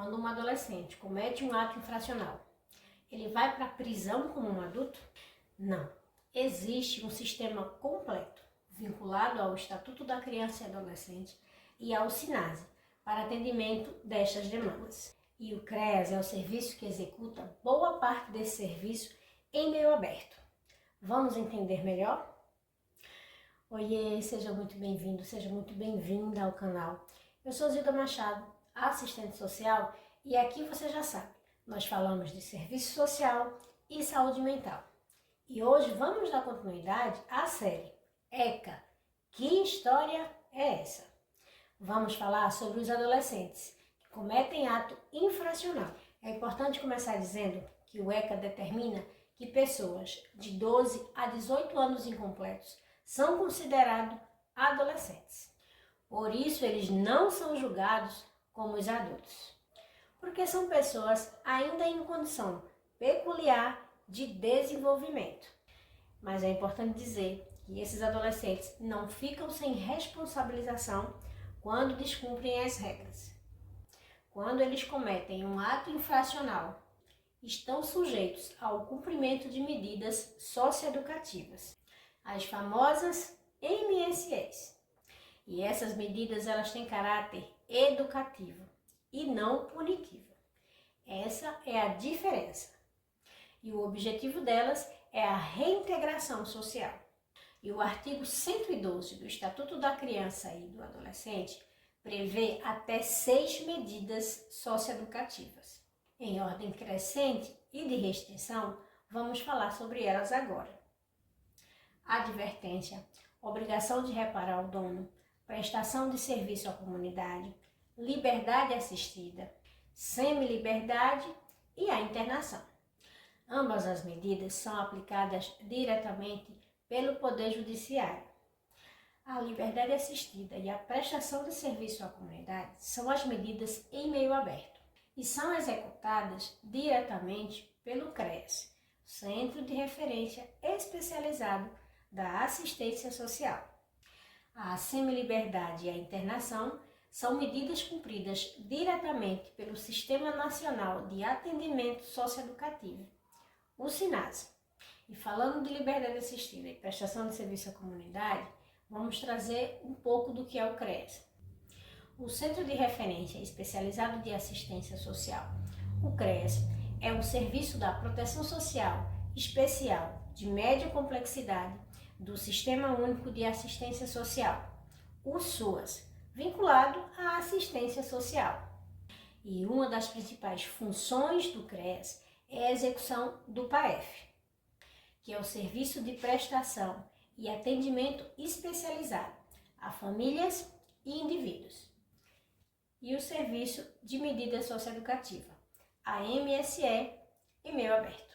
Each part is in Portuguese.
quando um adolescente comete um ato infracional, ele vai para a prisão como um adulto? Não. Existe um sistema completo, vinculado ao Estatuto da Criança e Adolescente e ao SINASE, para atendimento destas demandas. E o CREAS é o serviço que executa boa parte desse serviço em meio aberto. Vamos entender melhor? Oiê, seja muito bem-vindo, seja muito bem-vinda ao canal. Eu sou Zilda Machado, assistente social, e aqui você já sabe, nós falamos de serviço social e saúde mental. E hoje vamos dar continuidade à série ECA. Que história é essa? Vamos falar sobre os adolescentes que cometem ato infracional. É importante começar dizendo que o ECA determina que pessoas de 12 a 18 anos incompletos são considerados adolescentes. Por isso, eles não são julgados como os adultos, porque são pessoas ainda em condição peculiar de desenvolvimento. Mas é importante dizer que esses adolescentes não ficam sem responsabilização quando descumprem as regras. Quando eles cometem um ato infracional, estão sujeitos ao cumprimento de medidas socioeducativas, as famosas MSEs. E essas medidas elas têm caráter educativo e não punitivo. Essa é a diferença. E o objetivo delas é a reintegração social. E o artigo 112 do Estatuto da Criança e do Adolescente prevê até 6 medidas socioeducativas. Em ordem crescente e de restrição, vamos falar sobre elas agora. Advertência, obrigação de reparar ao dono, prestação de serviço à comunidade, liberdade assistida, semi-liberdade e a internação. Ambas as medidas são aplicadas diretamente pelo Poder Judiciário. A liberdade assistida e a prestação de serviço à comunidade são as medidas em meio aberto e são executadas diretamente pelo CREAS, Centro de Referência Especializado da Assistência Social. A semi-liberdade e a internação são medidas cumpridas diretamente pelo Sistema Nacional de Atendimento Socioeducativo, o SINASE. E falando de liberdade assistida e prestação de serviço à comunidade, vamos trazer um pouco do que é o CREAS. O Centro de Referência Especializado de Assistência Social, o CREAS, é um serviço da Proteção Social Especial de média complexidade do Sistema Único de Assistência Social, o SUAS, vinculado à assistência social. E uma das principais funções do CREAS é a execução do PAEF, que é o Serviço de Prestação e Atendimento Especializado a Famílias e Indivíduos, e o Serviço de Medida Socioeducativa, a MSE, em meio aberto.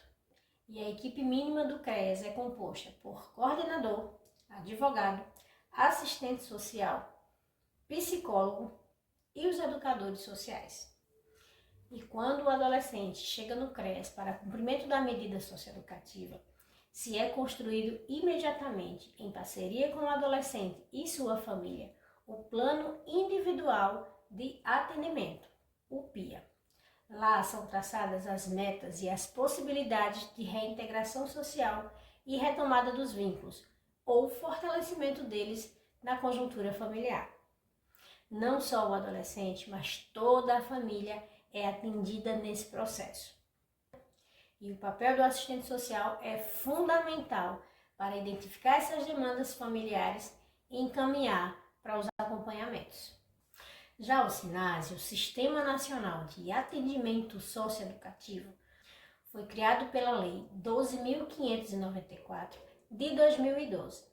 E a equipe mínima do CREAS é composta por coordenador, advogado, assistente social, psicólogo e os educadores sociais. E quando o adolescente chega no CREAS para cumprimento da medida socioeducativa, se é construído imediatamente, em parceria com o adolescente e sua família, o Plano Individual de Atendimento, o PIA. Lá são traçadas as metas e as possibilidades de reintegração social e retomada dos vínculos, ou fortalecimento deles na conjuntura familiar. Não só o adolescente, mas toda a família é atendida nesse processo. E o papel do assistente social é fundamental para identificar essas demandas familiares e encaminhar para os acompanhamentos. Já o SINASE, o Sistema Nacional de Atendimento Socioeducativo, foi criado pela Lei 12.594 de 2012.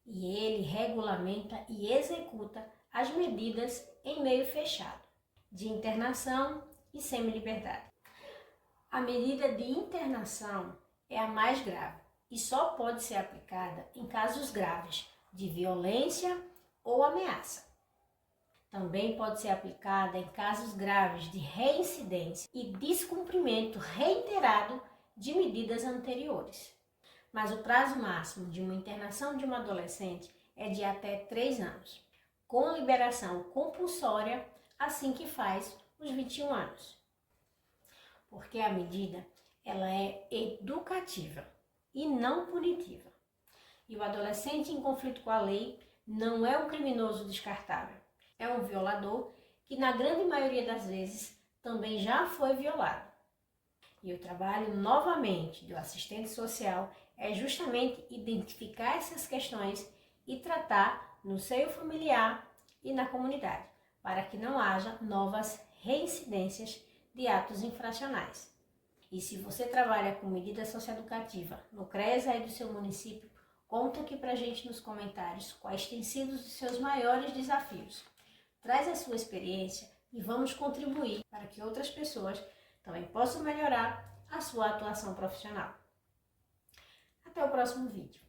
E ele regulamenta e executa as medidas em meio fechado, de internação e semi-liberdade. A medida de internação é a mais grave e só pode ser aplicada em casos graves de violência ou ameaça. Também pode ser aplicada em casos graves de reincidência e descumprimento reiterado de medidas anteriores. Mas o prazo máximo de uma internação de um adolescente é de até 3 anos, com liberação compulsória assim que faz os 21 anos. Porque a medida ela é educativa e não punitiva. E o adolescente em conflito com a lei não é um criminoso descartável. É um violador que, na grande maioria das vezes, também já foi violado. E o trabalho, novamente, do assistente social é justamente identificar essas questões e tratar no seio familiar e na comunidade, para que não haja novas reincidências de atos infracionais. E se você trabalha com medida socioeducativa no CRES aí do seu município, conta aqui pra gente nos comentários quais têm sido os seus maiores desafios. Traz a sua experiência e vamos contribuir para que outras pessoas também possam melhorar a sua atuação profissional. Até o próximo vídeo.